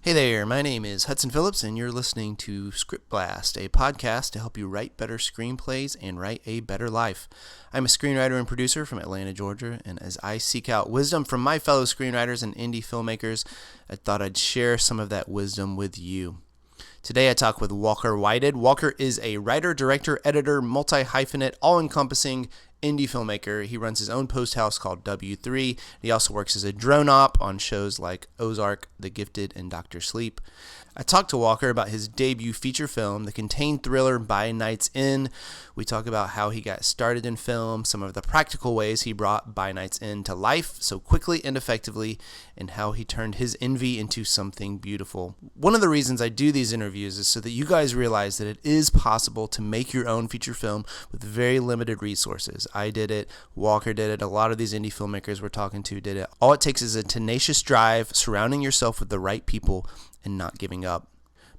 Hey there, my name is Hudson Phillips, and you're listening to ScriptBlast, a podcast to help you write better screenplays and write a better life. I'm a screenwriter and producer from Atlanta, Georgia, and as I seek out wisdom from my fellow screenwriters and indie filmmakers, I thought I'd share some of that wisdom with you. Today I talk with Walker Whited. Walker is a writer, director, editor, multi-hyphenate, all-encompassing indie filmmaker. He runs his own post house called W3. He also works as a drone op on shows like Ozark, The Gifted, and Dr. Sleep. I talked to Walker about his debut feature film, the contained thriller By Night's End. We talk about how he got started in film, some of the practical ways he brought By Night's End to life so quickly and effectively, and how he turned his envy into something beautiful. One of the reasons I do these interviews is so that you guys realize that it is possible to make your own feature film with very limited resources. I did it, Walker did it, a lot of these indie filmmakers we're talking to did it. All it takes is a tenacious drive, surrounding yourself with the right people, and not giving up.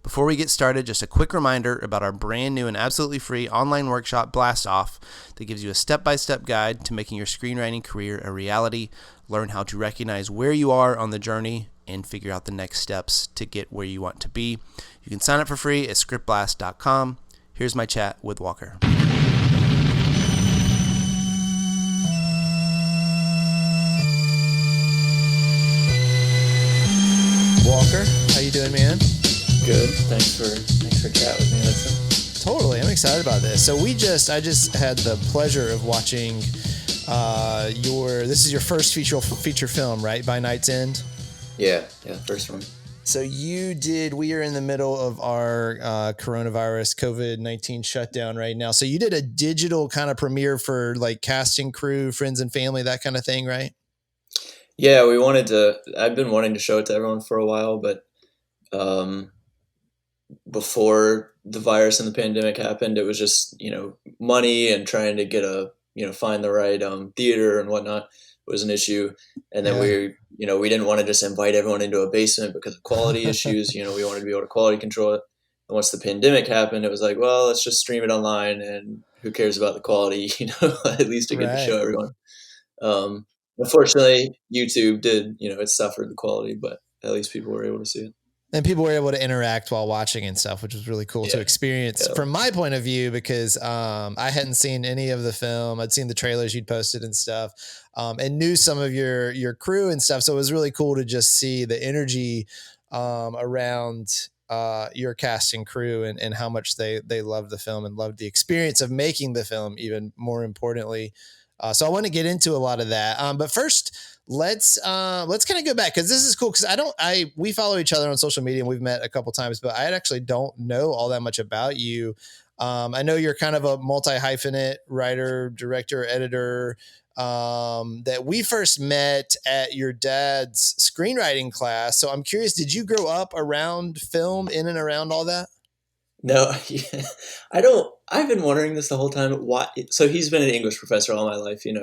Before we get started, just a quick reminder about our brand new and absolutely free online workshop, Blast Off, that gives you a step-by-step guide to making your screenwriting career a reality. Learn how to recognize where you are on the journey and figure out the next steps to get where you want to be. You can sign up for free at scriptblast.com. Here's my chat with Walker. Walker, how you doing, man? Good. Thanks for chatting with me, Hudson. Totally, I'm excited about this. So I just had the pleasure of watching this is your first feature film, right? By Night's End. Yeah, first one. So we are in the middle of our coronavirus COVID-19 shutdown right now. So you did a digital kind of premiere for like casting crew, friends and family, that kind of thing, right? Yeah, I've been wanting to show it to everyone for a while, but before the virus and the pandemic happened, it was just, money and trying to get find the right theater and whatnot was an issue. And then we didn't want to just invite everyone into a basement because of quality issues. We wanted to be able to quality control it. And once the pandemic happened, it was like, well, let's just stream it online and who cares about the quality, at least to get to show everyone. Unfortunately, YouTube did, it suffered the quality, but at least people were able to see it. And people were able to interact while watching and stuff, which was really cool to experience from my point of view, because I hadn't seen any of the film. I'd seen the trailers you'd posted and stuff, and knew some of your crew and stuff. So it was really cool to just see the energy around your cast and crew and how much they loved the film and loved the experience of making the film, even more importantly. So I want to get into a lot of that. But first, let's kind of go back, because this is cool, because we follow each other on social media and we've met a couple times, but I actually don't know all that much about you. I know you're kind of a multi-hyphenate writer, director, editor, that we first met at your dad's screenwriting class. So I'm curious, did you grow up around film, in and around all that? No, I don't. I've been wondering this the whole time. Why? So he's been an English professor all my life. He's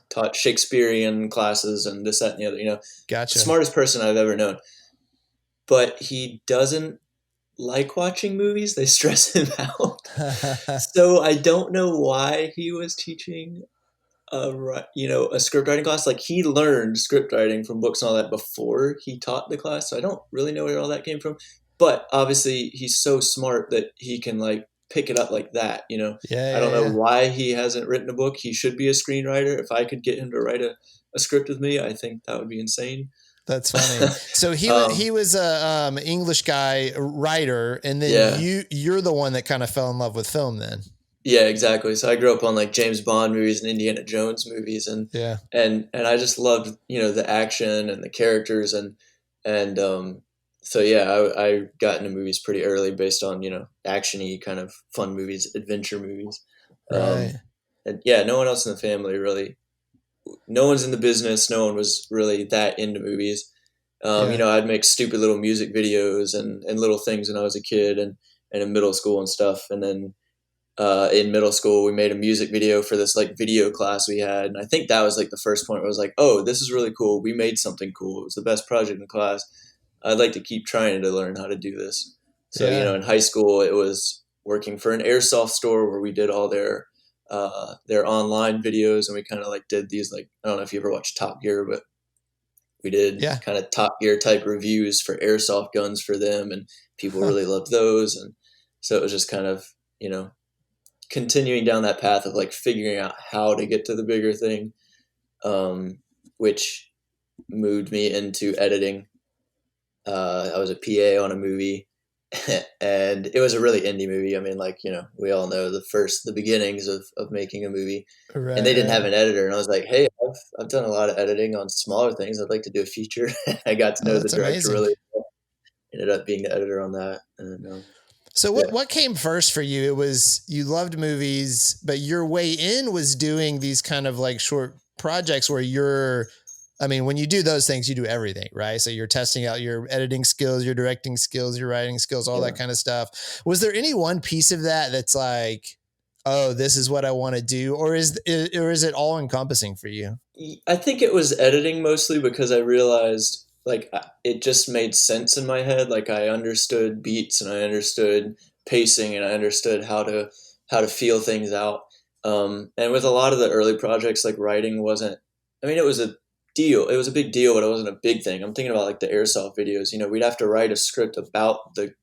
taught Shakespearean classes and this, that, and the other. Gotcha. Smartest person I've ever known. But he doesn't like watching movies. They stress him out. So I don't know why he was teaching a script writing class. Like, he learned script writing from books and all that before he taught the class. So I don't really know where all that came from. But obviously he's so smart that he can pick it up like that, I don't know why he hasn't written a book. He should be a screenwriter. If I could get him to write a script with me, I think that would be insane. That's funny. So he was a English guy writer, and then you're the one that kind of fell in love with film then. Yeah, exactly. So I grew up on James Bond movies and Indiana Jones movies, and I just loved the action and the characters and so yeah, I got into movies pretty early based on action-y kind of fun movies, adventure movies. Right. And yeah, no one else in the family really. No one's in the business. No one was really that into movies. I'd make stupid little music videos and little things when I was a kid and in middle school and stuff. And then in middle school, we made a music video for this video class we had. And I think that was the first point where I was like, oh, this is really cool. We made something cool. It was the best project in class. I'd like to keep trying to learn how to do this. So, in high school, it was working for an airsoft store where we did all their online videos, and we kind of did these I don't know if you ever watched Top Gear, but We did Yeah. kind of Top Gear type reviews for airsoft guns for them, and people Huh. really loved those. And so it was just kind of, continuing down that path of like figuring out how to get to the bigger thing, which moved me into editing. I was a PA on a movie, and it was a really indie movie. I mean, like, we all know the beginnings of making a movie, and they didn't have Right. an editor. And I was like, hey, I've done a lot of editing on smaller things. I'd like to do a feature. I got to Oh, know the that's director amazing. really well. Ended up being the editor on that. And So yeah. what came first for you? It was you loved movies, but your way in was doing these kind of like short projects where when you do those things, you do everything, right? So you're testing out your editing skills, your directing skills, your writing skills, all Yeah. that kind of stuff. Was there any one piece of that that's like, oh, this is what I want to do? Or is it all encompassing for you? I think it was editing mostly because I realized like it just made sense in my head. Like I understood beats and I understood pacing and I understood how to feel things out. And with a lot of the early projects, like writing wasn't. I mean, it was a deal. It was a big deal, but it wasn't a big thing. I'm thinking about like the airsoft videos. We'd have to write a script about the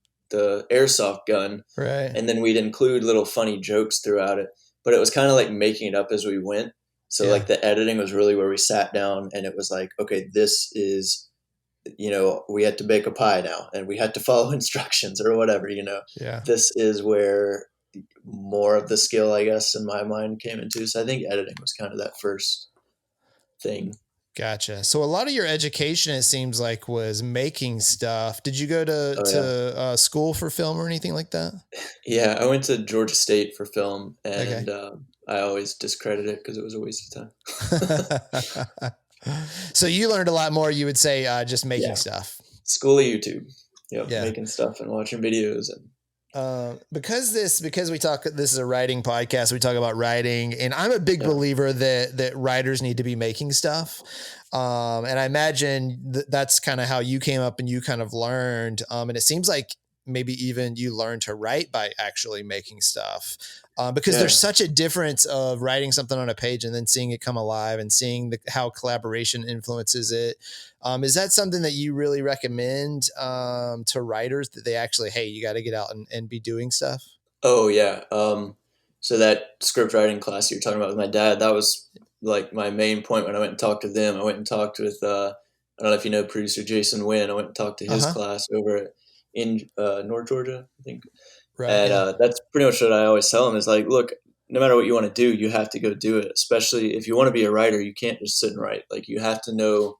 airsoft gun, Right. and then we'd include little funny jokes throughout it. But it was kind of like making it up as we went. So Yeah. like the editing was really where we sat down and it was like, okay, this is, we had to bake a pie now and we had to follow instructions or whatever, Yeah. this is where more of the skill, I guess, in my mind came into. So I think editing was kind of that first thing. Gotcha. So a lot of your education, it seems like, was making stuff. Did you go to Oh yeah. school for film or anything like that? Yeah. I went to Georgia State for film Okay. and I always discredit it because it was a waste of time. So you learned a lot more, you would say, just making Yeah. stuff. School of YouTube. Yep. Yeah. Making stuff and watching videos and Because this is a writing podcast, we talk about writing, and I'm a big yeah. believer that writers need to be making stuff. And I imagine that's kind of how you came up and you kind of learned. And it seems like maybe even you learned to write by actually making stuff. Because there's Yeah. such a difference of writing something on a page and then seeing it come alive and seeing how collaboration influences it. Is that something that you really recommend to writers, that they actually, hey, you got to get out and be doing stuff? Oh yeah. So that script writing class you're talking about with my dad, that was like my main point when I went and talked to them. I went and talked with I don't know if you know producer Jason Wynn. I went and talked to his Uh-huh. class over in North Georgia, I think. Right. And Yeah. that's pretty much what I always tell them is like, look, no matter what you want to do, you have to go do it. Especially if you want to be a writer, you can't just sit and write. Like you have to know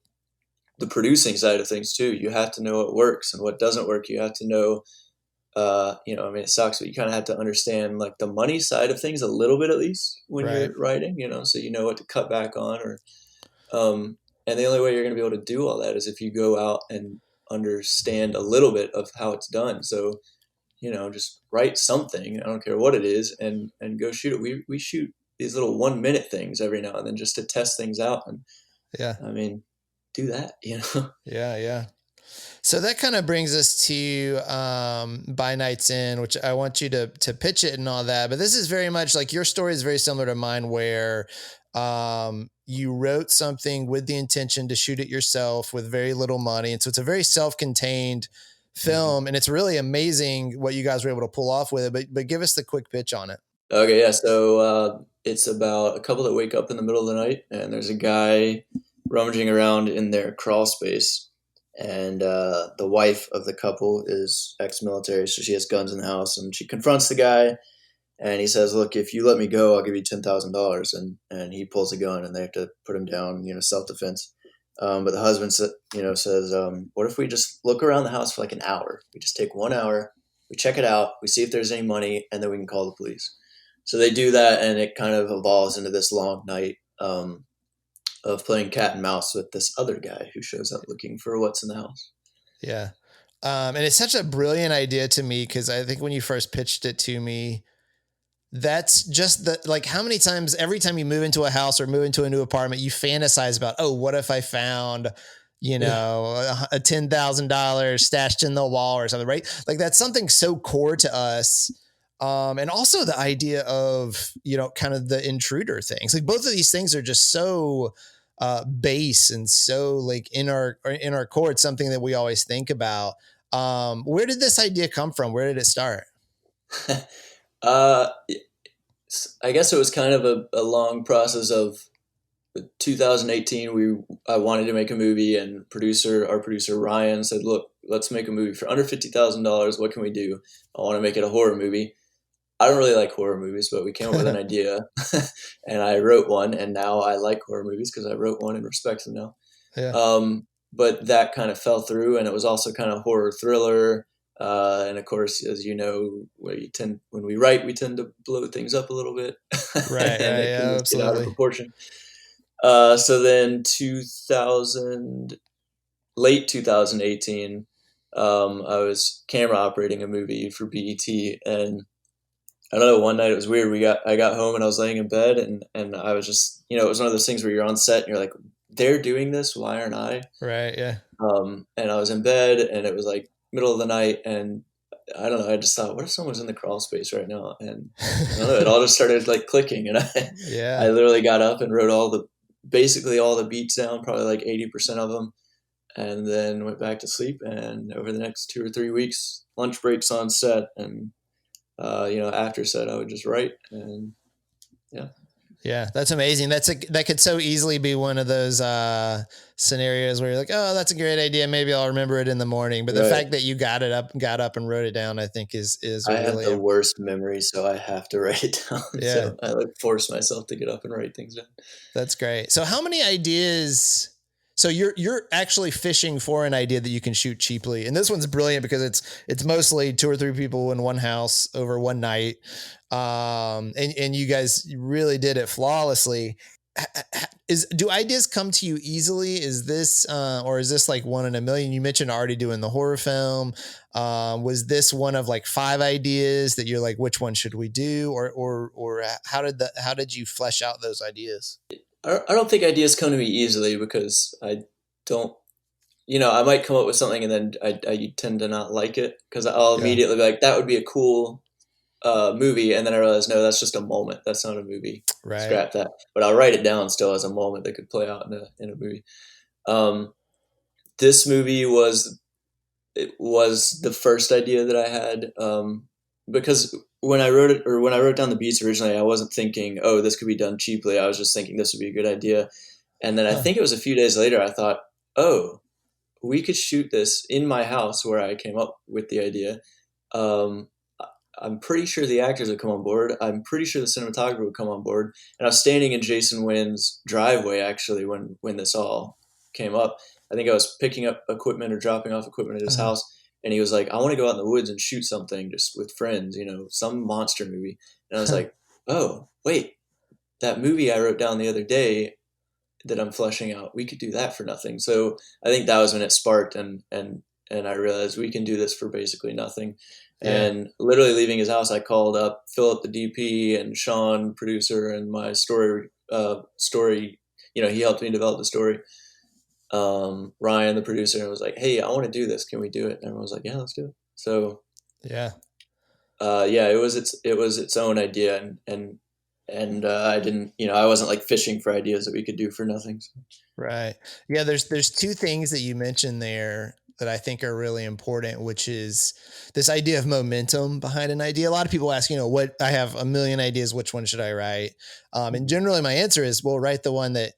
the producing side of things too. You have to know what works and what doesn't work. You have to know I mean, it sucks, but you kind of have to understand like the money side of things a little bit at least when Right. you're writing, so you know what to cut back on and the only way you're going to be able to do all that is if you go out and understand a little bit of how it's done. So, just write something, I don't care what it is, and go shoot it. We shoot these little 1 minute things every now and then just to test things out. And Yeah. I mean, do that. Yeah. Yeah. So that kind of brings us to By Nights In, which I want you to pitch it and all that. But this is very much like your story is very similar to mine, where you wrote something with the intention to shoot it yourself with very little money. And so it's a very self-contained film. And it's really amazing what you guys were able to pull off with it. But give us the quick pitch on it. Okay, yeah. So it's about a couple that wake up in the middle of the night, and there's a guy rummaging around in their crawl space. And the wife of the couple is ex-military, so she has guns in the house. And she confronts the guy, and he says, "Look, if you let me go, I'll give you $10,000." And he pulls a gun, and they have to put him down, self-defense. But the husband, says, "What if we just look around the house for like an hour? We just take 1 hour, we check it out, we see if there's any money, and then we can call the police." So they do that, and it kind of evolves into this long night of playing cat and mouse with this other guy who shows up looking for what's in the house. Yeah. And it's such a brilliant idea to me, because I think when you first pitched it to me, that's just like how many times, every time you move into a house or move into a new apartment, you fantasize about, oh, what if I found, a $10,000 stashed in the wall or something, right? Like that's something so core to us. And also the idea of, kind of the intruder things. Like both of these things are just so base and so like in our core. It's something that we always think about. Where did this idea come from? Where did it start? uh, I guess it was kind of a long process of 2018. I wanted to make a movie, and our producer Ryan said, "Look, let's make a movie for under $50,000. What can we do? I want to make it a horror movie." I don't really like horror movies, but we came up with an idea, and I wrote one, and now I like horror movies because I wrote one and respect them now. Yeah. But that kind of fell through, and it was also kind of horror thriller. And of course, as you know, when we write, we tend to blow things up a little bit, Right. and it can Yeah, just get out of absolutely. proportion. So then late 2018, I was camera operating a movie for BET, and I don't know, one night it was weird. I got home and I was laying in bed, and I was just, it was one of those things where you're on set and you're like, they're doing this, why aren't I? Right. Yeah. And I was in bed and it was like middle of the night, and I don't know, I just thought, what if someone's in the crawl space right now? And I don't know, it all just started like clicking, and I Yeah. literally got up and wrote basically all the beats down, probably like 80% of them, and then went back to sleep. And over the next 2 or 3 weeks, lunch breaks on set, and after set, I would just write, and yeah. Yeah, that's amazing. That could so easily be one of those scenarios where you're like, oh, that's a great idea. Maybe I'll remember it in the morning. But the Right. fact that you got up and wrote it down, I think is I have really the worst memory, so I have to write it down. Yeah. So I force myself to get up and write things down. That's great. So how many ideas? So you're actually fishing for an idea that you can shoot cheaply, and this one's brilliant because it's mostly 2 or 3 people in one house over one night, and you guys really did it flawlessly. Do ideas come to you easily? Is this or is this like one in a million? You mentioned already doing the horror film. Was this one of like 5 ideas that you're like, which one should we do, or how did you flesh out those ideas? I don't think ideas come to me easily because I don't. I might come up with something and then I tend to not like it because I'll immediately be like, that would be a cool movie, and then I realize, no, that's just a moment. That's not a movie. Right. Scrap that. But I'll write it down still as a moment that could play out in a movie. This movie was the first idea that I had, because when I wrote down the beats originally, I wasn't thinking, oh, this could be done cheaply. I was just thinking this would be a good idea. And then I think it was a few days later, I thought, oh, we could shoot this in my house where I came up with the idea. I'm pretty sure the actors would come on board. I'm pretty sure the cinematographer would come on board. And I was standing in Jason Wynn's driveway actually when this all came up. I think I was picking up equipment or dropping off equipment at his house, and he was like, I want to go out in the woods and shoot something just with friends, some monster movie. And I was like, oh, wait, that movie I wrote down the other day that I'm fleshing out, we could do that for nothing. So I think that was when it sparked, and I realized we can do this for basically nothing. Yeah. And literally leaving his house, I called up Philip, the DP, and Sean, producer, and my story. He helped me develop the story. Ryan, the producer, and was like, "Hey, I want to do this. Can we do it?" And everyone was like, "Yeah, let's do it." So, yeah, it was its own idea, and I didn't, I wasn't like fishing for ideas that we could do for nothing. So. Right. Yeah. There's 2 things that you mentioned there that I think are really important, which is this idea of momentum behind an idea. A lot of people ask, I have a million ideas. Which one should I write? And generally my answer is, well, write the one that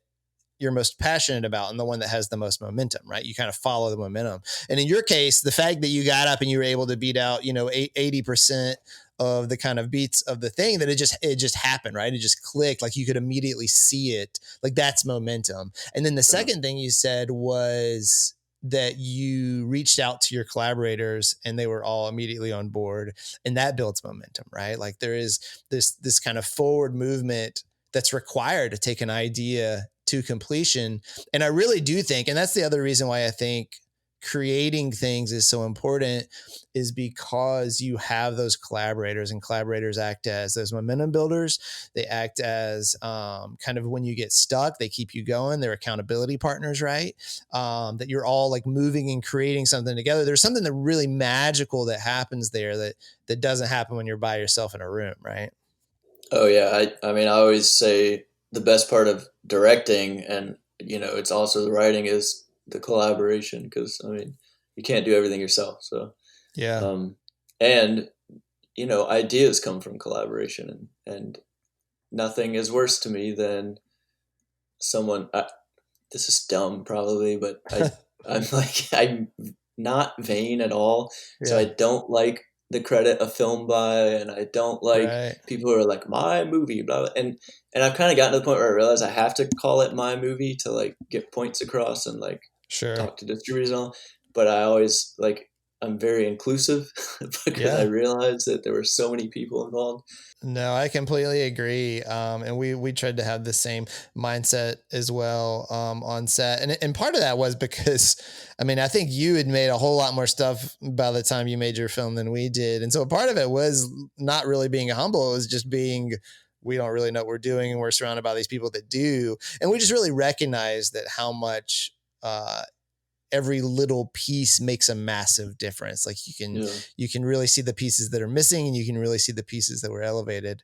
you're most passionate about and the one that has the most momentum, right? You kind of follow the momentum. And in your case, the fact that you got up and you were able to beat out, 80% of the kind of beats of the thing, that it just happened, right? It just clicked. Like you could immediately see it. Like that's momentum. And then the second thing you said was that you reached out to your collaborators and they were all immediately on board, and that builds momentum, right? Like there is this kind of forward movement that's required to take an idea to completion. And I really do think, and that's the other reason why I think creating things is so important, is because you have those collaborators, and collaborators act as those momentum builders. They act as kind of when you get stuck, they keep you going. They're accountability partners, right? That you're all like moving and creating something together. There's something that really magical that happens there that doesn't happen when you're by yourself in a room, right? Oh yeah. I mean, I always say the best part of directing, and it's also the writing is the collaboration, because I mean, you can't do everything yourself. So, Yeah. And ideas come from collaboration, and nothing is worse to me than someone. This is dumb, probably, but I'm not vain at all, so I Yeah. don't like the credit a film by, and I don't like Right. people who are like my movie, blah, blah. And I've kind of gotten to the point where I realize I have to call it my movie to like get points across and like Sure. talk to distributors and all. But I always I'm very inclusive because I Yeah. realized that there were so many people involved. No, I completely agree. And we tried to have the same mindset as well on set. And part of that was because, I mean, I think you had made a whole lot more stuff by the time you made your film than we did. And so part of it was not really being humble. It was just being, we don't really know what we're doing, and we're surrounded by these people that do. And we just really recognize that how much every little piece makes a massive difference. Like you can really see the pieces that are missing, and you can really see the pieces that were elevated.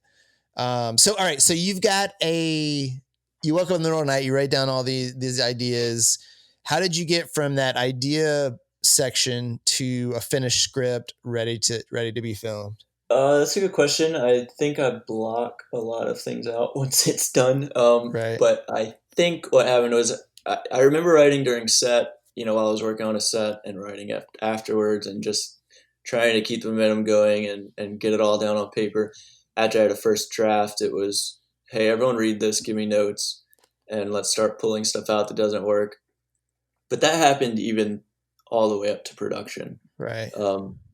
So, all right. So you woke up in the middle of the night, you write down all these ideas. How did you get from that idea section to a finished script ready to be filmed? That's a good question. I think I block a lot of things out once it's done. Right. But I think what happened was I remember writing during set, while I was working on a set, and writing afterwards, and just trying to keep the momentum going and get it all down on paper. After I had a first draft, it was, hey, everyone read this, give me notes, and let's start pulling stuff out that doesn't work. But that happened even all the way up to production. Right.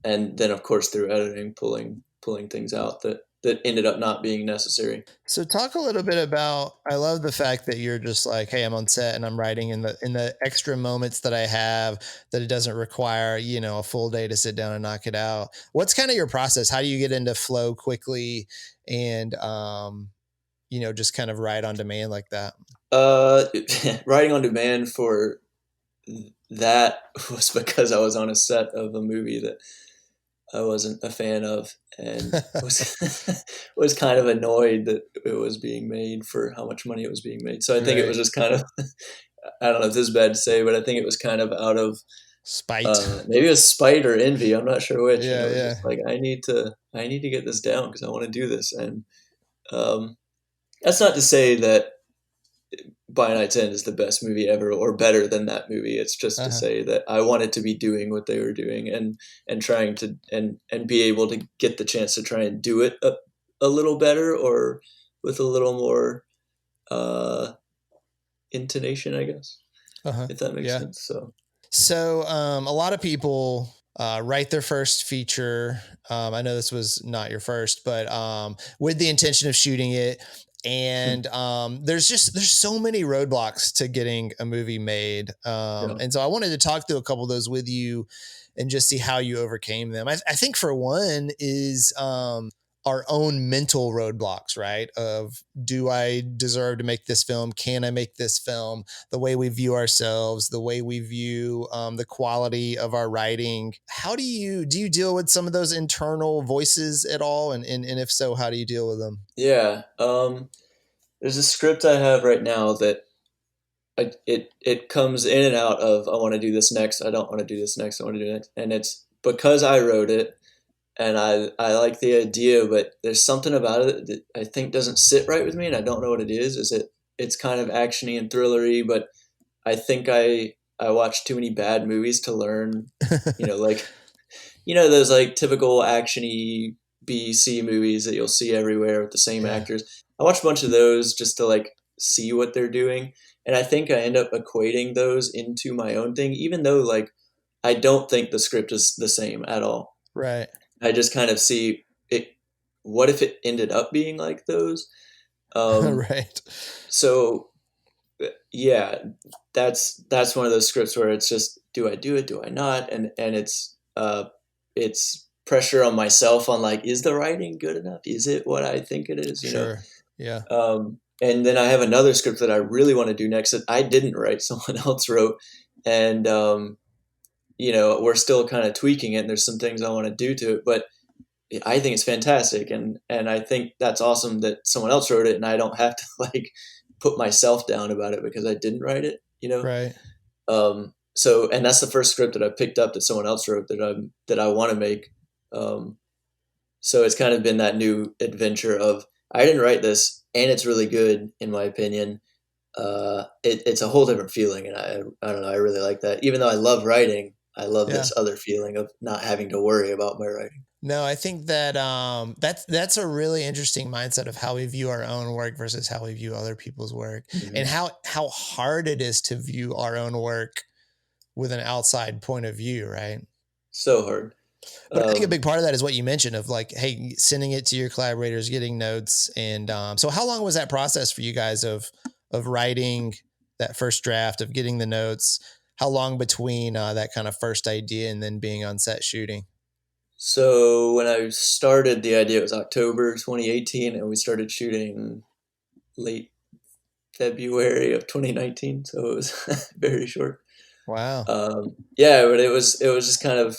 And then, of course, through editing, pulling things out that ended up not being necessary. So talk a little bit about, I love the fact that you're just like, hey, I'm on set and I'm writing in the extra moments that I have, that it doesn't require, a full day to sit down and knock it out. What's kind of your process? How do you get into flow quickly and, just kind of write on demand like that? Writing on demand for that was because I was on a set of a movie that I wasn't a fan of, and was kind of annoyed that it was being made for how much money it was being made. So I think it was just kind of, I don't know if this is bad to say, but I think it was kind of out of spite. Maybe it was spite or envy. I'm not sure which. Yeah, It was yeah. just like, I need to get this down because I want to do this. And that's not to say that By Night's End is the best movie ever or better than that movie. It's just to say that I wanted to be doing what they were doing, and trying to and be able to get the chance to try and do it a little better, or with a little more intonation, I guess, if that makes sense. So a lot of people write their first feature. I know this was not your first, but with the intention of shooting it. And there's so many roadblocks to getting a movie made. And so I wanted to talk through a couple of those with you and just see how you overcame them. I think for one is our own mental roadblocks, right? Of, do I deserve to make this film? Can I make this film? The way we view ourselves, the way we view the quality of our writing. How do you deal with some of those internal voices at all? And if so, how do you deal with them? Yeah. There's a script I have right now that it comes in and out of, I want to do this next, I don't want to do this next, I want to do next. And it's because I wrote it, and I like the idea, but there's something about it that I think doesn't sit right with me, and I don't know what it is. It's kind of actiony and thrillery, but I think I watched too many bad movies to learn, those like typical actiony B/C movies that you'll see everywhere with the same actors. I watched a bunch of those just to like see what they're doing, and I think I end up equating those into my own thing, even though like I don't think the script is the same at all. Right. I just kind of see it. What if it ended up being like those? Right. So yeah, that's one of those scripts where it's just, do I do it? Do I not? And it's pressure on myself on like, is the writing good enough? Is it what I think it is? Sure. Yeah. And then I have another script that I really want to do next that I didn't write, someone else wrote, and we're still kind of tweaking it, and there's some things I want to do to it, but I think it's fantastic, and I think that's awesome that someone else wrote it, and I don't have to like put myself down about it because I didn't write it, Right. So, and that's the first script that I picked up that someone else wrote that I want to make. So it's kind of been that new adventure of, I didn't write this and it's really good in my opinion. It's a whole different feeling. And I don't know. I really like that. Even though I love writing, I love this other feeling of not having to worry about my writing. No, I think that that's a really interesting mindset of how we view our own work versus how we view other people's work, and how hard it is to view our own work with an outside point of view, right? So hard. But I think a big part of that is what you mentioned of like, hey, sending it to your collaborators, getting notes, and so how long was that process for you guys of writing that first draft, of getting the notes? How long between that kind of first idea and then being on set shooting? So when I started the idea, it was October 2018, and we started shooting late February of 2019. So it was very short. Wow. Yeah, but it was just kind of,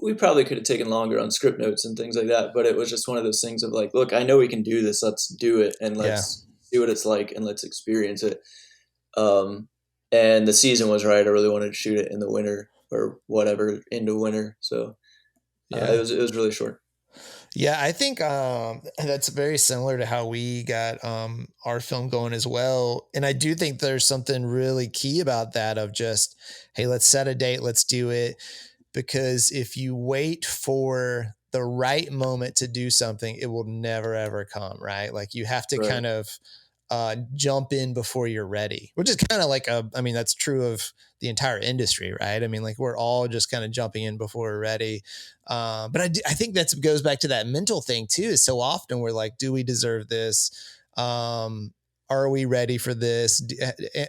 we probably could have taken longer on script notes and things like that, but it was just one of those things of like, look, I know we can do this. Let's do it, and let's see what it's like, and let's experience it. And the season was right. I really wanted to shoot it in the winter or whatever, into winter. So it was really short. Yeah, I think that's very similar to how we got our film going as well. And I do think there's something really key about that of just, hey, let's set a date, let's do it. Because if you wait for the right moment to do something, it will never, ever come, right? Like you have to kind of jump in before you're ready, which is kind of like that's true of the entire industry, right? I mean, like we're all just kind of jumping in before we're ready. But I think that goes back to that mental thing too, is so often we're like, do we deserve this? Are we ready for this? Do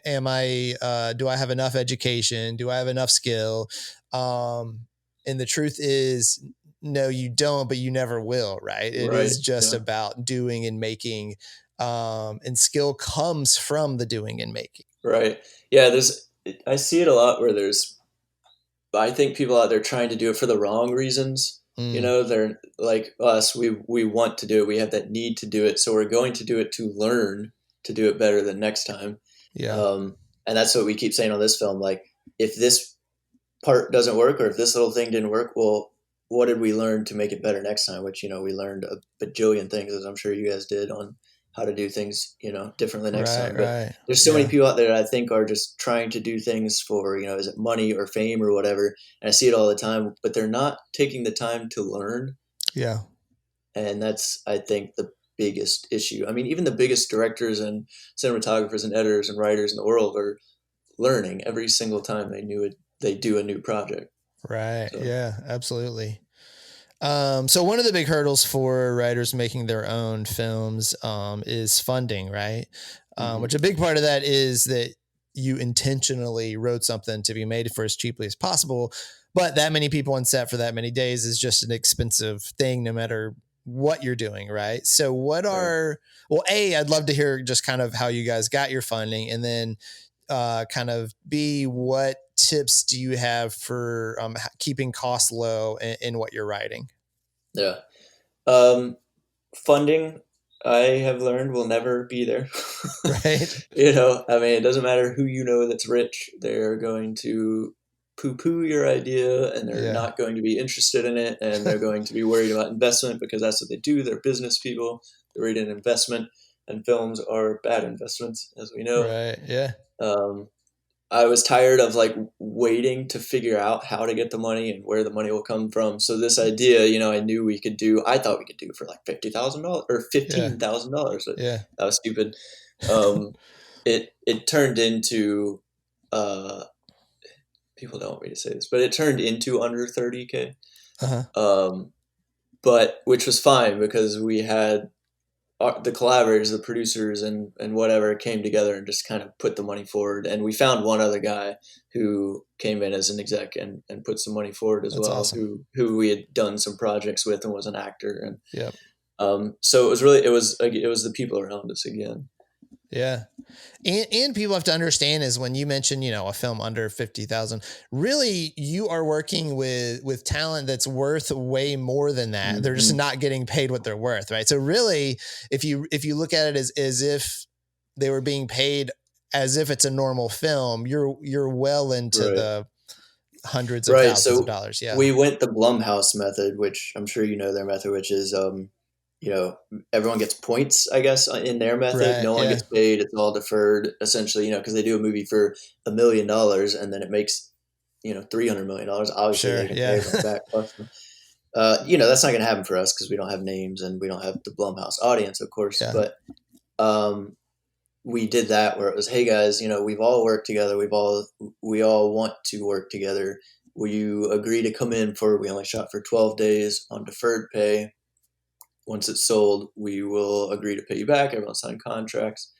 I have enough education? Do I have enough skill? And the truth is, no, you don't, but you never will, right? It is just about doing and making, and skill comes from the doing and making. Right. Yeah. I see it a lot where I think people out there trying to do it for the wrong reasons. They're like us, we want to do it. We have that need to do it. So we're going to do it to learn to do it better the next time. Yeah. And that's what we keep saying on this film. Like, if this part doesn't work, or if this little thing didn't work, well, what did we learn to make it better next time? Which, we learned a bajillion things, as I'm sure you guys did, on how to do things, differently next time. But there's so many people out there that I think are just trying to do things for, is it money or fame or whatever. And I see it all the time, but they're not taking the time to learn. Yeah. And that's, I think, the biggest issue. I mean, even the biggest directors and cinematographers and editors and writers in the world are learning every single time they do a new project. Right. So. Yeah, absolutely. So one of the big hurdles for writers making their own films is funding, right? Which a big part of that is that you intentionally wrote something to be made for as cheaply as possible, but that many people on set for that many days is just an expensive thing, no matter what you're doing, right? So I'd love to hear just kind of how you guys got your funding, and then kind of B, what tips do you have for keeping costs low in what you're writing? Yeah. Funding, I have learned, will never be there. Right. It doesn't matter who that's rich. They're going to poo-poo your idea, and they're not going to be interested in it, and they're going to be worried about investment, because that's what they do. They're business people. They're worried in investment, and films are bad investments, as we know. Right. Yeah. I was tired of waiting to figure out how to get the money and where the money will come from. So this idea, I thought we could do for $50,000 or $15,000. Yeah. That was stupid. It turned into, people don't want me to say this, but it turned into under 30K. But which was fine, because we had the collaborators, the producers, and whatever came together and just kind of put the money forward. And we found one other guy who came in as an exec and put some money forward as well, awesome. who we had done some projects with and was an actor. And so it was the people around us again. Yeah. And people have to understand is when you mention, a film under 50,000, really you are working with talent that's worth way more than that. Mm-hmm. They're just not getting paid what they're worth. Right. So really, if you look at it as if they were being paid as if it's a normal film, you're well into Right. the hundreds of Right. thousands of So dollars. Yeah. we went the Blumhouse method, which I'm sure you know their method, which is, everyone gets points, I guess, in their method. Right. No one Yeah. gets paid. It's all deferred, essentially, because they do a movie for $1 million and then it makes, $300 million. Obviously, Sure. they can pay Yeah. everyone back. Plus, that's not going to happen for us because we don't have names and we don't have the Blumhouse audience, of course. Yeah. But we did that where it was, hey guys, we've all worked together. We all want to work together. Will you agree to come in we only shot for 12 days on deferred pay. Once it's sold, we will agree to pay you back. Everyone signed contracts.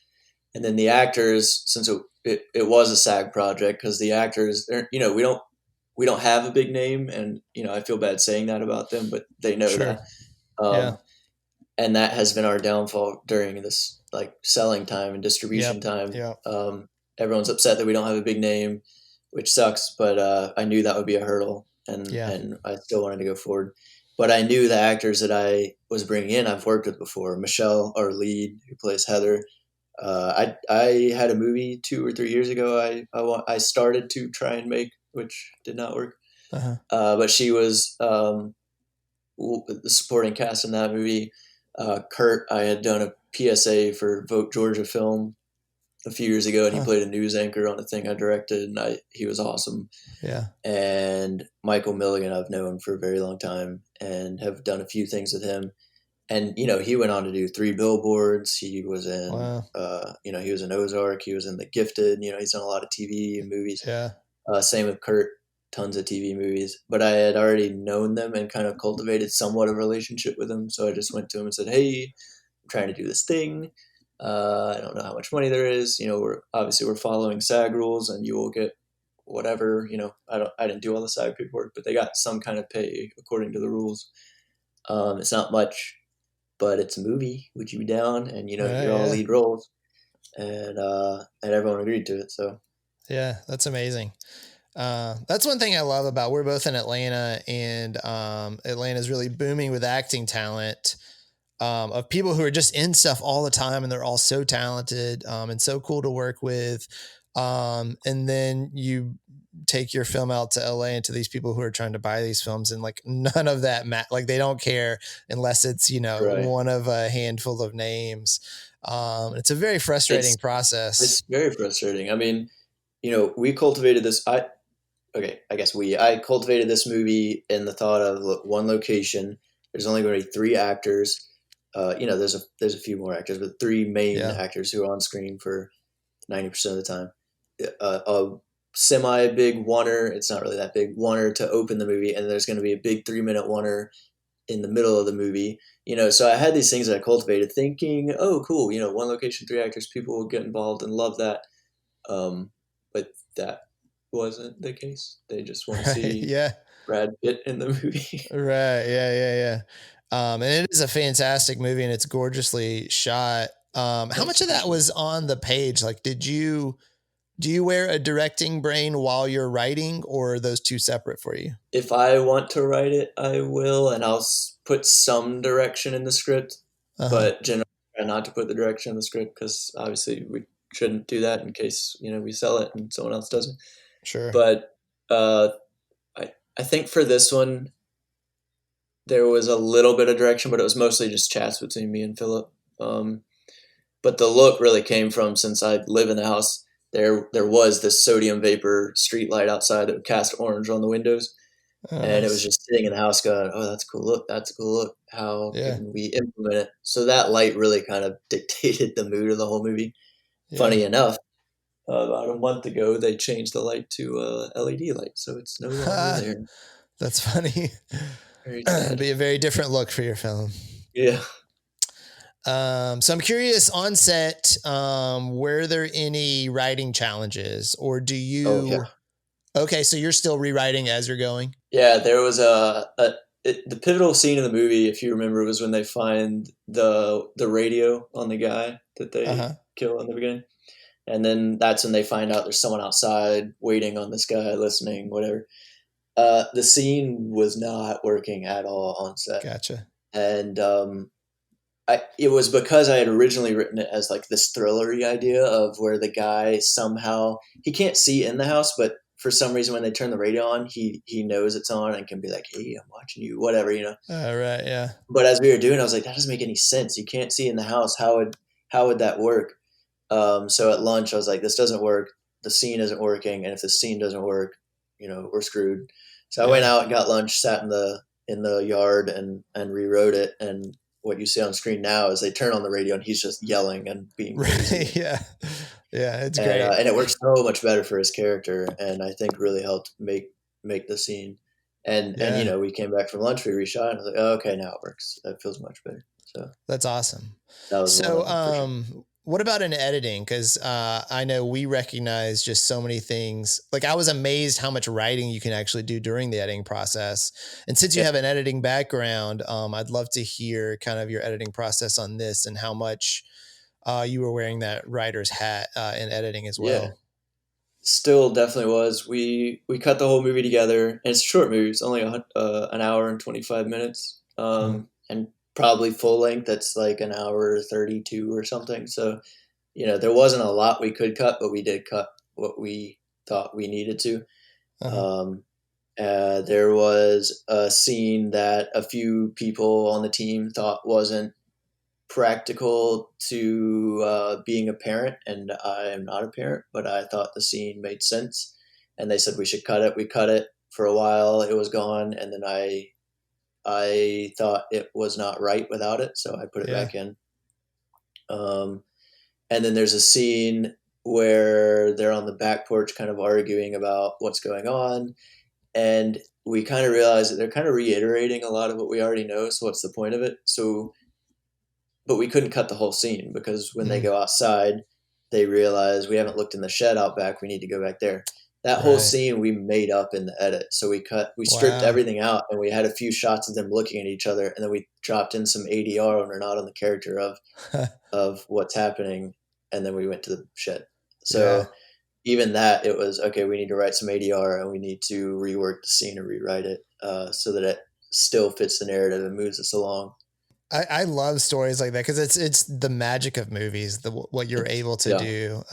And then the actors, since it was a SAG project, because the actors, we don't have a big name, and I feel bad saying that about them, but they know Sure. that. Yeah. And that has been our downfall during this like selling time and distribution time. Yep. Everyone's upset that we don't have a big name, which sucks. But I knew that would be a hurdle, and I still wanted to go forward. But I knew the actors that I was bringing in, I've worked with before. Michelle, our lead, who plays Heather. I had a movie 2 or 3 years ago. I started to try and make, which did not work. Uh-huh. But she was the supporting cast in that movie. Kurt, I had done a PSA for Vote Georgia Film a few years ago, and he played a news anchor on a thing I directed, and he was awesome. Yeah. And Michael Milligan, I've known for a very long time, and have done a few things with him. And he went on to do 3 Billboards. He was in, he was in Ozark. He was in The Gifted. He's done a lot of TV and movies. Yeah. Same with Kurt. Tons of TV movies, but I had already known them and kind of cultivated somewhat of a relationship with them. So I just went to him and said, "Hey, I'm trying to do this thing. I don't know how much money there is. We're following SAG rules, and you will get whatever. I didn't do all the SAG paperwork, but they got some kind of pay according to the rules. It's not much, but it's a movie. Would you be down? And you're all lead roles, and everyone agreed to it. So yeah, that's amazing. That's one thing I love about, we're both in Atlanta, and Atlanta's really booming with acting talent, of people who are just in stuff all the time, and they're all so talented, and so cool to work with. And then you take your film out to LA and to these people who are trying to buy these films, and like none of that like they don't care unless it's right. one of a handful of names. It's a very frustrating process. It's very frustrating. I mean, we cultivated this. I cultivated this movie in the thought of, look, one location. There's only going to be 3 actors. There's a few more actors, but 3 main actors who are on screen for 90% of the time. A semi-big oneer. It's not really that big oneer to open the movie, and there's going to be a big 3-minute oneer in the middle of the movie. So I had these things that I cultivated, thinking, oh, cool. One location, 3 actors. People will get involved and love that. But that wasn't the case. They just want to see Brad Pitt in the movie. Right. Yeah. And it is a fantastic movie, and it's gorgeously shot. How much of that was on the page? Like, do you wear a directing brain while you're writing, or are those two separate for you? If I want to write it, I will, and I'll put some direction in the script, but generally try not to put the direction in the script, because obviously we shouldn't do that in case, we sell it and someone else doesn't. Sure. But I think for this one, there was a little bit of direction, but it was mostly just chats between me and Philip. But the look really came from, since I live in the house, there was this sodium vapor street light outside that would cast orange on the windows. And it was just sitting in the house going, oh, that's a cool look. That's a cool look. How can we implement it? So that light really kind of dictated the mood of the whole movie. Yeah. Funny enough, about a month ago, they changed the light to a LED light. So it's no longer there. That's funny. It'd be a very different look for your film. Yeah. So I'm curious, on set, were there any writing challenges, or do you... Oh, yeah. Okay, so you're still rewriting as you're going? Yeah, there was the pivotal scene in the movie, if you remember, was when they find the radio on the guy that they kill in the beginning. And then that's when they find out there's someone outside waiting on this guy, listening, whatever. The scene was not working at all on set. Gotcha. And it was because I had originally written it as like this thrillery idea of where the guy somehow he can't see in the house, but for some reason when they turn the radio on, he knows it's on and can be like, "Hey, I'm watching you," whatever, you know. All right. Yeah. But as we were doing, I was like, that doesn't make any sense. You can't see in the house. How would that work? So at lunch, I was like, this doesn't work. The scene isn't working, and if the scene doesn't work, you know, we're screwed. So I went out and got lunch, sat in the yard, and rewrote it. And what you see on screen now is they turn on the radio, and he's just yelling and being crazy. Right. Yeah. Yeah. It's great. And it works so much better for his character, and I think really helped make the scene. And you know, we came back from lunch, we reshot, and I was like, oh, okay, now it works. That feels much better. So that's awesome. that was So, sure. what about in editing? Because I know we recognize just so many things. Like I was amazed how much writing you can actually do during the editing process. And since you have an editing background, I'd love to hear kind of your editing process on this and how much you were wearing that writer's hat in editing as well. Yeah. Still definitely was. We cut the whole movie together, and it's a short movie. It's only an hour and 25 minutes, and probably full length. That's like an hour 32 or something. So, you know, there wasn't a lot we could cut, but we did cut what we thought we needed to. There was a scene that a few people on the team thought wasn't practical to being a parent, and I am not a parent, but I thought the scene made sense, and they said we should cut it. We cut it for a while; it was gone, and then I thought it was not right without it, so I put it back in. And then there's a scene where they're on the back porch, kind of arguing about what's going on, and we kind of realize that they're kind of reiterating a lot of what we already know. So what's the point of it? But we couldn't cut the whole scene because when they go outside, they realize we haven't looked in the shed out back. We need to go back there. That whole scene we made up in the edit. So we stripped everything out, and we had a few shots of them looking at each other, and then we dropped in some ADR when we're not on the character of what's happening, and then we went to the shed. So even that, it was okay. We need to write some ADR, and we need to rework the scene and rewrite it so that it still fits the narrative and moves us along. I love stories like that because it's the magic of movies, what you're able to do.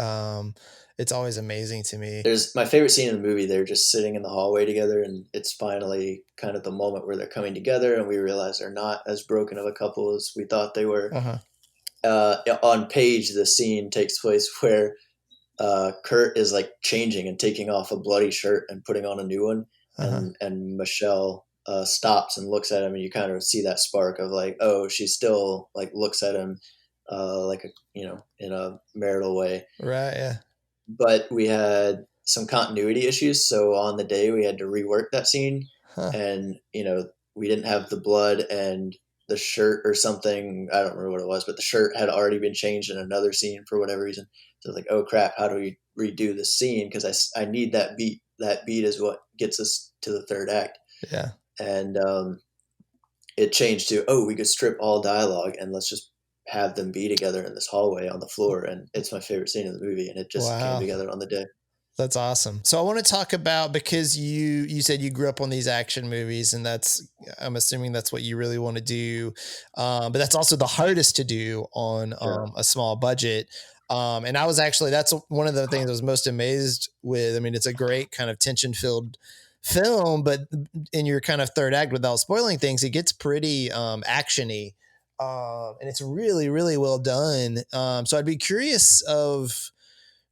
It's always amazing to me. There's my favorite scene in the movie. They're just sitting in the hallway together, and it's finally kind of the moment where they're coming together, and we realize they're not as broken of a couple as we thought they were. On page, the scene takes place where Kurt is like changing and taking off a bloody shirt and putting on a new one, and Michelle stops and looks at him, and you kind of see that spark of like, oh, she still like looks at him like a, you know, in a marital way, right? Yeah. But we had some continuity issues, so on the day we had to rework that scene, and you know, we didn't have the blood and the shirt or something. I don't remember what it was, but the shirt had already been changed in another scene for whatever reason. So like, oh crap, how do we redo the scene? Because I need that beat. That beat is what gets us to the third act. Yeah. And it changed to, oh, we could strip all dialogue and let's just have them be together in this hallway on the floor. And it's my favorite scene in the movie, and it just came together on the day. That's awesome. So I want to talk about, because you said you grew up on these action movies, and I'm assuming that's what you really want to do. But that's also the hardest to do on a small budget. And I was actually, that's one of the things I was most amazed with. I mean, it's a great kind of tension-filled film, but in your kind of third act, without spoiling things, it gets pretty actiony, and it's really, really well done. So I'd be curious of,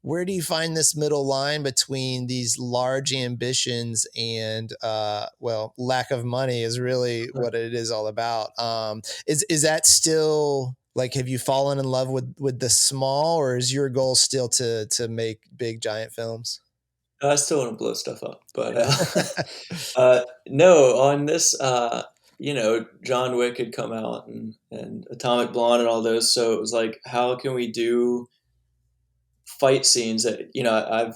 where do you find this middle line between these large ambitions and lack of money is really what it is all about. Is that still, like, have you fallen in love with the small, or is your goal still to make big giant films? I still want to blow stuff up, but no, on this, you know, John Wick had come out and Atomic Blonde and all those. So it was like, how can we do fight scenes that, you know,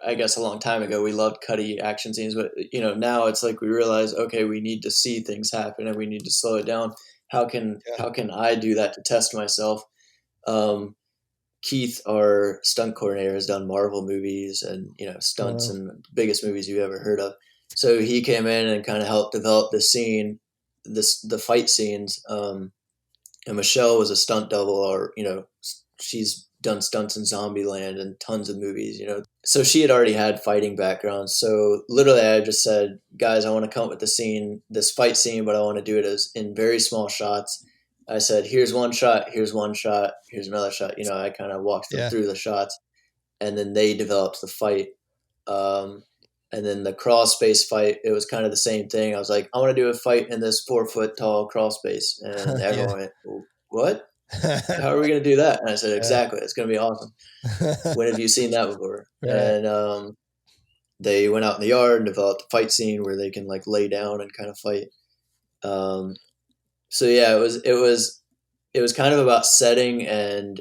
I guess a long time ago we loved cutty action scenes, but you know, now it's like we realize, okay, we need to see things happen and we need to slow it down. How can I do that to test myself? Keith, our stunt coordinator, has done Marvel movies and, you know, stunts and biggest movies you've ever heard of. So he came in and kind of helped develop the scene, the fight scenes. And Michelle was a stunt double, or, she's done stunts in Zombieland and tons of movies, So she had already had fighting background. So literally I just said, guys, I want to come up with this fight scene, but I want to do it as in very small shots. I said, here's one shot, here's another shot. I kind of walked them through the shots, and then they developed the fight. And then the crawl space fight, it was kind of the same thing. I was like, I want to do a fight in this 4-foot tall crawl space. And everyone went, what? How are we going to do that? And I said, exactly. It's going to be awesome. When have you seen that before? Right. And they went out in the yard and developed a fight scene where they can like lay down and kind of fight. So yeah, it was kind of about setting and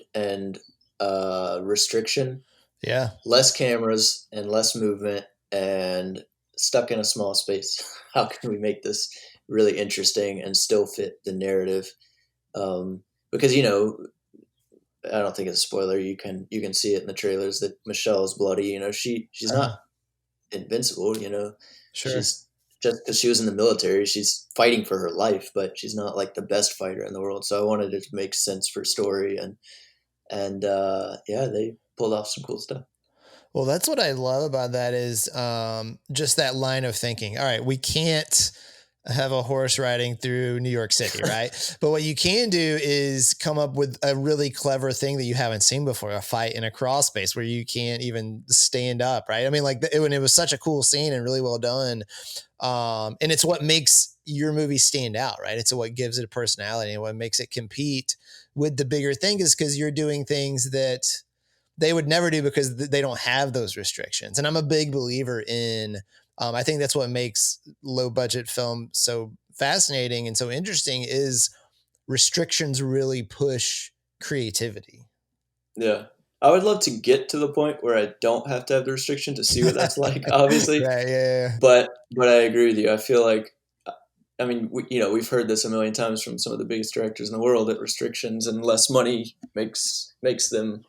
restriction. Yeah. Less cameras and less movement and stuck in a small space. How can we make this really interesting and still fit the narrative? Because, I don't think it's a spoiler. You can see it in the trailers that Michelle is bloody. She's not invincible, Sure. She's just because she was in the military, she's fighting for her life, but she's not like the best fighter in the world. So I wanted it to make sense for story, and they pulled off some cool stuff. Well, that's what I love about that is just that line of thinking. All right, we can't have a horse riding through New York City, right? But what you can do is come up with a really clever thing that you haven't seen before, a fight in a crawl space where you can't even stand up, right? I mean, like when it was such a cool scene and really well done. And it's what makes your movie stand out, right? It's what gives it a personality, and what makes it compete with the bigger thing is because you're doing things that they would never do because they don't have those restrictions. And I'm a big believer in, I think that's what makes low budget film so fascinating and so interesting is restrictions really push creativity. Yeah. I would love to get to the point where I don't have to have the restriction to see what that's like, obviously. Right, yeah. But I agree with you. I feel like, I mean, we've heard this a million times from some of the biggest directors in the world that restrictions and less money makes them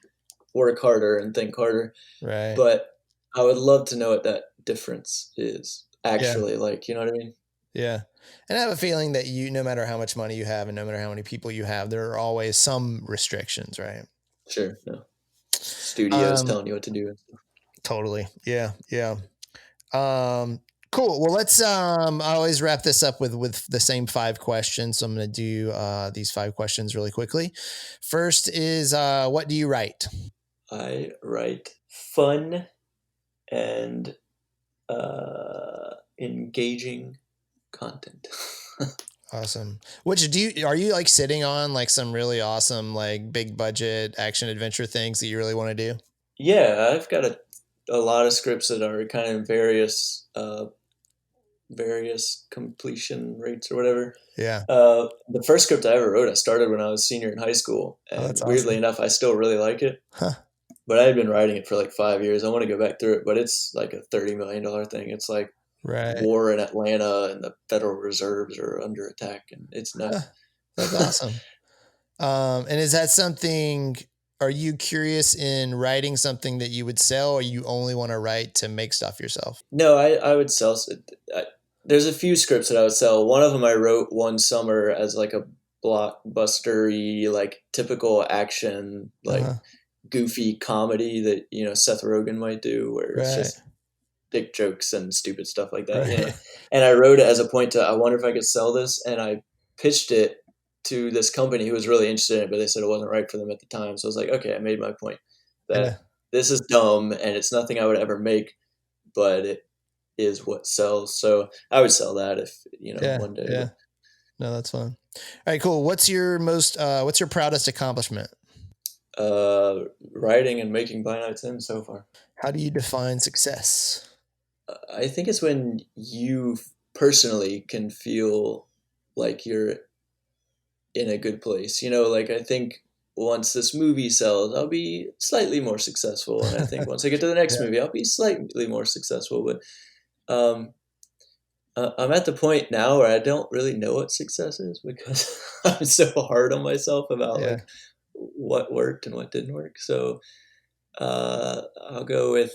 work harder and think harder. Right. But I would love to know what that difference is actually like, you know what I mean? Yeah. And I have a feeling that no matter how much money you have and no matter how many people you have, there are always some restrictions, right? Sure. No. Studios telling you what to do. Totally. Yeah. Yeah. Cool. Well, let's, I always wrap this up with the same 5 questions. So I'm going to do, these 5 questions really quickly. First is, what do you write? I write fun and, engaging content. Awesome. Are you like sitting on like some really awesome, like big budget action adventure things that you really want to do? Yeah, I've got a lot of scripts that are kind of various completion rates or whatever. Yeah. The first script I ever wrote, I started when I was senior in high school, and weirdly enough, I still really like it. Huh. But I had been writing it for like 5 years. I want to go back through it, but it's like a $30 million thing. It's like war in Atlanta, and the Federal Reserves are under attack, and it's nuts. That's awesome. And is that something? Are you curious in writing something that you would sell, or you only want to write to make stuff yourself? No, I would sell. There's a few scripts that I would sell. One of them I wrote one summer as like a blockbuster-y, like typical action, like goofy comedy that, Seth Rogen might do, where it's just dick jokes and stupid stuff like that. And I wrote it as a point to, I wonder if I could sell this. And I pitched it to this company who was really interested in it, but they said it wasn't right for them at the time. So I was like, okay, I made my point that this is dumb and it's nothing I would ever make, but it is what sells. So I would sell that if, one day. Yeah. No, that's fun. All right, cool. What's your proudest accomplishment? Writing and making By Night Sim so far. How do you define success? I think it's when you personally can feel like you're in a good place. Like I think once this movie sells, I'll be slightly more successful. And I think once I get to the next movie, I'll be slightly more successful. But I'm at the point now where I don't really know what success is because I'm so hard on myself about like what worked and what didn't work. So I'll go with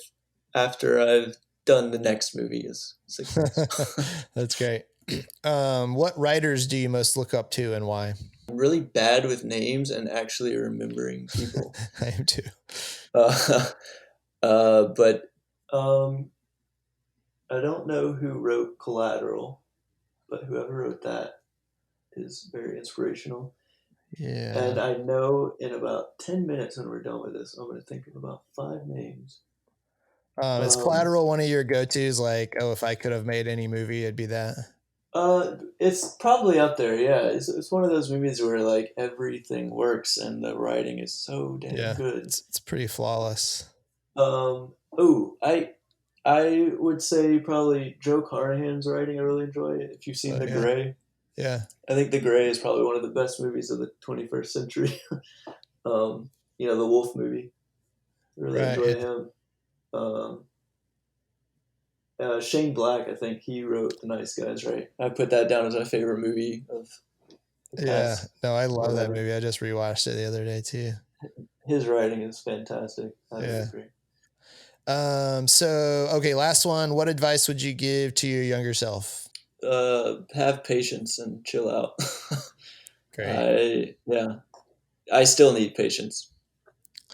after I've done the next movie is success. That's great. What writers do you most look up to and why? I'm really bad with names and actually remembering people. I am too. But I don't know who wrote Collateral, but whoever wrote that is very inspirational. Yeah. And I know in about 10 minutes when we're done with this, I'm going to think of about 5 names. Is Collateral one of your go-tos? Like, oh, if I could have made any movie, it'd be that. It's probably up there. Yeah, it's one of those movies where like everything works and the writing is so damn good. It's pretty flawless. I would say probably Joe Carnahan's writing. I really enjoy it. If you've seen The Gray, yeah, I think The Gray is probably one of the best movies of the 21st century. The Wolf movie. I really enjoy him. Shane Black, I think he wrote The Nice Guys, right? I put that down as my favorite movie of the past. No, I love that movie. I just rewatched it the other day too. His writing is fantastic. I agree. Okay, last one. What advice would you give to your younger self? Have patience and chill out. Great. I still need patience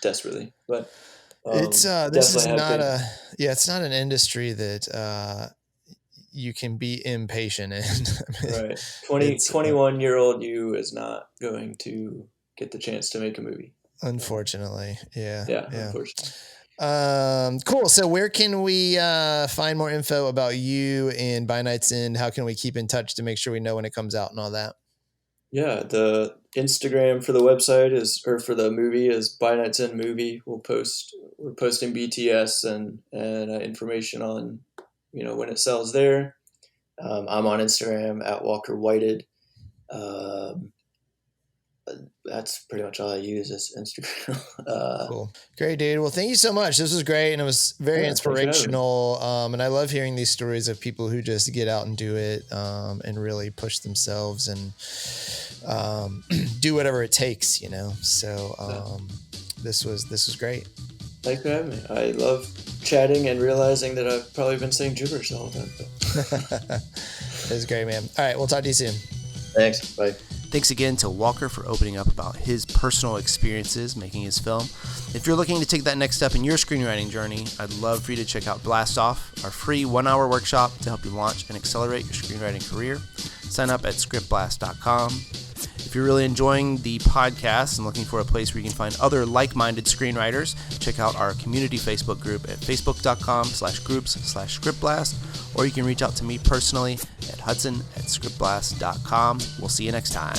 desperately, but it's it's not an industry that you can be impatient in. Right. 21-year-old you is not going to get the chance to make a movie. Unfortunately. Yeah. Unfortunately. Cool. So where can we find more info about you and By Night's End? How can we keep in touch to make sure we know when it comes out and all that? Yeah, the Instagram for the website for the movie is By Night's End Movie. We're posting BTS and information on, when it sells there. I'm on Instagram at Walker Whited. That's pretty much all I use is Instagram. Cool. Great, dude. Well, thank you so much. This was great. And it was very inspirational. And I love hearing these stories of people who just get out and do it and really push themselves and do whatever it takes, So this was great. Thanks for having me. I love chatting and realizing that I've probably been saying gibberish all the time. It was great, man. All right. We'll talk to you soon. Thanks. Bye. Thanks again to Walker for opening up about his personal experiences making his film. If you're looking to take that next step in your screenwriting journey, I'd love for you to check out Blast Off, our free 1-hour workshop to help you launch and accelerate your screenwriting career. Sign up at scriptblast.com. If you're really enjoying the podcast and looking for a place where you can find other like-minded screenwriters, check out our community Facebook group at facebook.com/groups/scriptblast, or you can reach out to me personally at hudson@scriptblast.com. We'll see you next time.